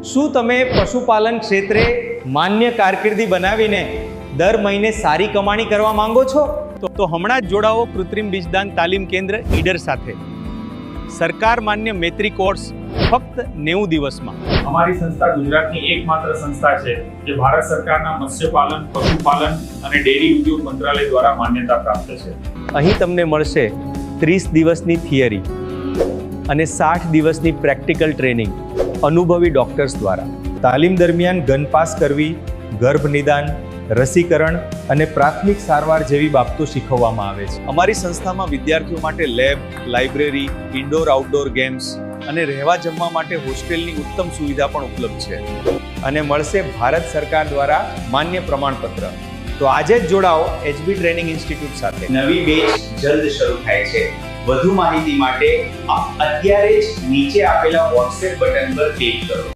શું તમે પશુપાલન ક્ષેત્રે માન્ય કારકિર્દી બનાવીને દર મહિને સારી કમાણી કરવા માંગો છો? તો હમણાં જ જોડાઓ કૃત્રિમ બીજદાન તાલીમ કેન્દ્ર ઈડર સાથે. સરકાર માન્ય મૈત્રી કોર્સ ફક્ત 90 દિવસમાં. અમારી સંસ્થા ગુજરાતની એકમાત્ર સંસ્થા છે જે ભારત સરકારના મત્સ્યપાલન, પશુપાલન અને ડેરી ઉદ્યોગ મંત્રાલય દ્વારા માન્યતા પ્રાપ્ત છે. અહીં તમને મળશે 30 દિવસની થિયરી અને 60 દિવસની પ્રેક્ટિકલ ટ્રેનિંગ અનુભવી ડોક્ટર્સ દ્વારા. તાલીમ દરમિયાન ગનપાસ કરવી, ગર્ભ નિદાન, રસીકરણ અને પ્રાથમિક સારવાર જેવી બાબતો શીખવવામાં આવે છે. અમારી સંસ્થામાં વિદ્યાર્થીઓ માટે lab, library, indoor outdoor games અને રહેવા જમવા માટે હોસ્ટેલની ઉત્તમ સુવિધા પણ ઉપલબ્ધ છે અને મળશે ભારત સરકાર દ્વારા માન્ય પ્રમાણપત્ર. તો આજે જ જોડાઓ એચબી ટ્રેનિંગ ઇન્સ્ટિટ્યૂટ સાથે. નવી બેચ જલ્દ શરૂ થાય છે. વધુ માહિતી માટે આપ અત્યારે જ નીચે આપેલા WhatsApp બટન પર ક્લિક કરો.